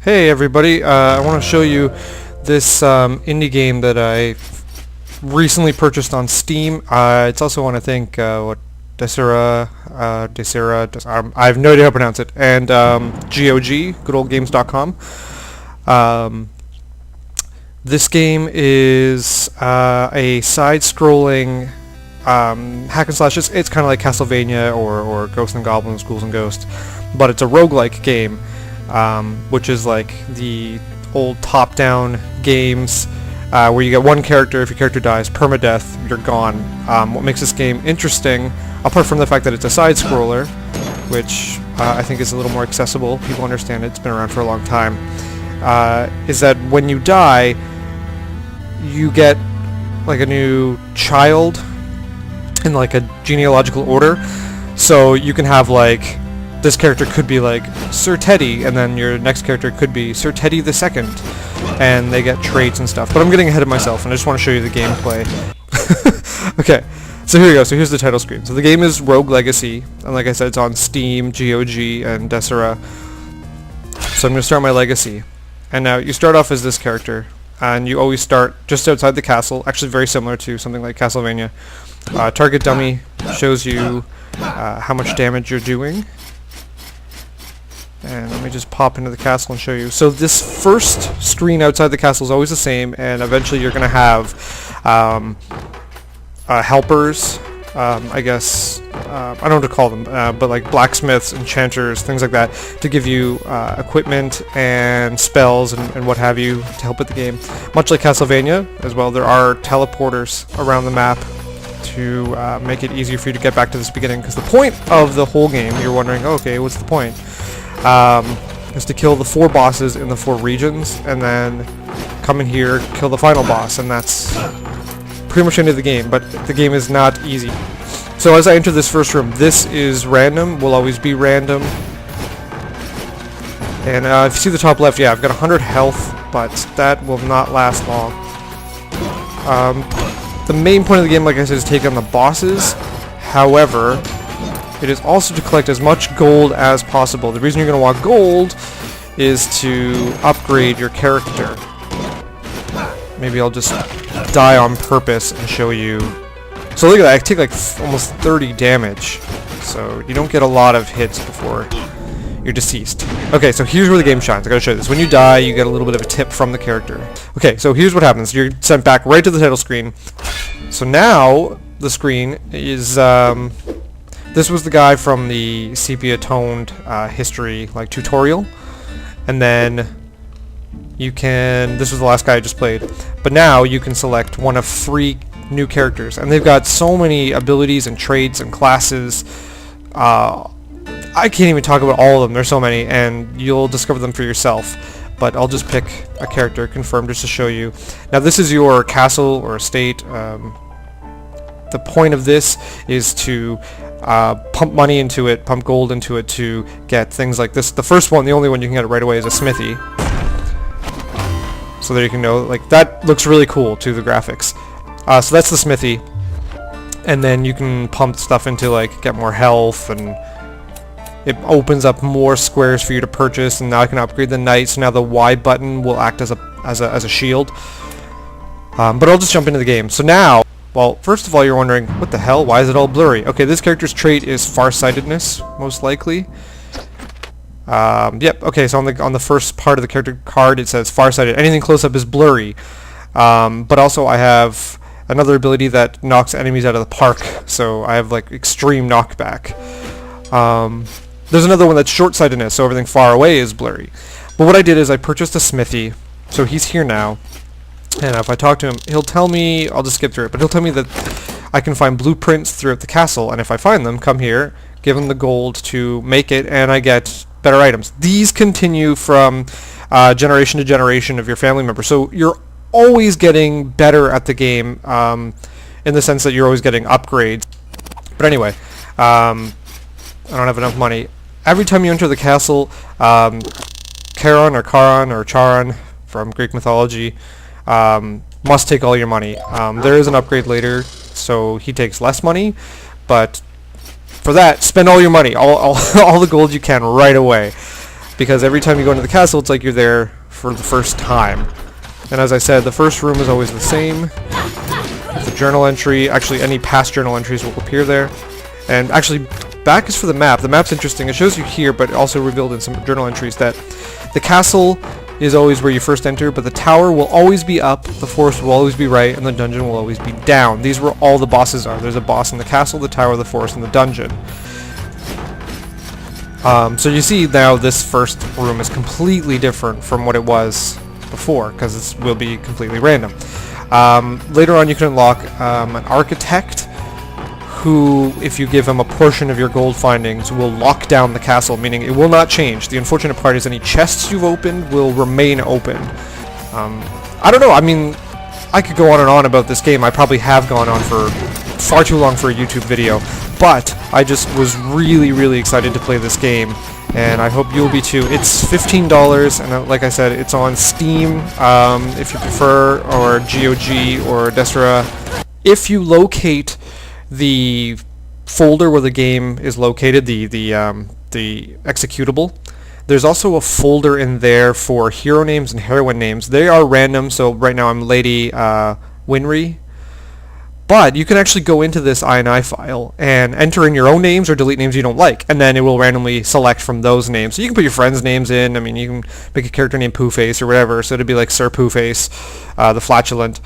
Hey everybody, I want to show you this indie game that I recently purchased on Steam. It's also on, I think, Desera, I have no idea how to pronounce it, and GOG, goodoldgames.com. This game is a side-scrolling hack and slash. It's kind of like Castlevania or Ghosts and Goblins, Ghouls and Ghosts, but it's a roguelike game. Which is like the old top-down games where you get one character. If your character dies, permadeath, you're gone. What makes this game interesting, apart from the fact that it's a side-scroller, which I think is a little more accessible, people understand it, it's been around for a long time, is that when you die, you get like a new child in like a genealogical order. So you can have like, this character could be like Sir Teddy, and then your next character could be Sir Teddy the Second, and they get traits and stuff. But I'm getting ahead of myself, and I just want to show you the gameplay. Okay, so here we go. So here's the title screen. So the game is Rogue Legacy, and like I said, it's on Steam, GOG, and Desera. So I'm going to start my Legacy. And now you start off as this character, and you always start just outside the castle, actually very similar to something like Castlevania. Target dummy shows you how much damage you're doing. And let me just pop into the castle and show you. So this first screen outside the castle is always the same, and eventually you're going to have helpers, I guess, I don't know what to call them, but like blacksmiths, enchanters, things like that, to give you equipment and spells and what have you to help with the game. Much like Castlevania as well, there are teleporters around the map to make it easier for you to get back to this beginning, because the point of the whole game, you're wondering, okay, what's the point? Is to kill the 4 bosses in the 4 regions, and then come in here, kill the final boss, and that's pretty much the end of the game. But the game is not easy. So as I enter this first room, this is random, will always be random. And if you see the top left, yeah, I've got 100 health, but that will not last long. The main point of the game, like I said, is to take on the bosses. However, it is also to collect as much gold as possible. The reason you're going to want gold is to upgrade your character. Maybe I'll just die on purpose and show you. So look at that, I take like almost 30 damage. So you don't get a lot of hits before you're deceased. Okay, so here's where the game shines. I gotta show you this. When you die, you get a little bit of a tip from the character. Okay, so here's what happens. You're sent back right to the title screen. So now the screen is this was the guy from the sepia-toned history like tutorial, and then you can, this was the last guy I just played, but now you can select one of 3 new characters, and they've got so many abilities and traits and classes. I can't even talk about all of them, there's so many, and you'll discover them for yourself, but I'll just pick a character, confirm, just to show you. Now this is your castle or estate. The point of this is to pump money into it, pump gold into it to get things like this. The first one, the only one you can get it right away, is a smithy. So there you can know, like, that looks really cool too, the graphics. So that's the smithy. And then you can pump stuff into, like, get more health, and it opens up more squares for you to purchase, and now I can upgrade the knight, so now the Y button will act as a shield. But I'll just jump into the game. So now, well, first of all, you're wondering, what the hell? Why is it all blurry? Okay, this character's trait is farsightedness, most likely. Yep. Okay, so on the first part of the character card, it says farsighted. Anything close up is blurry. But also, I have another ability that knocks enemies out of the park. So I have like extreme knockback. There's another one that's short-sightedness, so everything far away is blurry. But what I did is I purchased a smithy. So he's here now. And if I talk to him, he'll tell me, I'll just skip through it, but he'll tell me that I can find blueprints throughout the castle, and if I find them, come here, give him the gold to make it, and I get better items. These continue from generation to generation of your family members, so you're always getting better at the game, in the sense that you're always getting upgrades. But anyway, I don't have enough money. Every time you enter the castle, Charon or Charon from Greek mythology, must take all your money. There is an upgrade later, so he takes less money, but for that, spend all your money, all the gold you can right away. because every time you go into the castle, it's like you're there for the first time. And as I said, the first room is always the same. The journal entry, actually any past journal entries will appear there. And actually, back is for the map. The map's interesting. It shows you here, but also revealed in some journal entries that the castle is always where you first enter, but the tower will always be up, the forest will always be right, and the dungeon will always be down. These are where all the bosses are. There's a boss in the castle, the tower, the forest, and the dungeon. So you see now this first room is completely different from what it was before, because it will be completely random. Later on you can unlock an architect who, if you give him a portion of your gold findings, will lock down the castle, meaning it will not change. The unfortunate part is any chests you've opened will remain open. I don't know, I mean, I could go on and on about this game. I probably have gone on for far too long for a YouTube video, but I just was really, really excited to play this game, and I hope you'll be too. It's $15, and like I said, it's on Steam, if you prefer, or GOG, or Destra. If you locate the folder where the game is located, the executable, there's also a folder in there for hero names and heroine names. They are random, so right now I'm Lady Winry, but you can actually go into this INI file and enter in your own names or delete names you don't like, and then it will randomly select from those names. So you can put your friends' names in. I mean, you can make a character named Pooh Face or whatever, so it'd be like Sir Pooh Face, the Flatulent.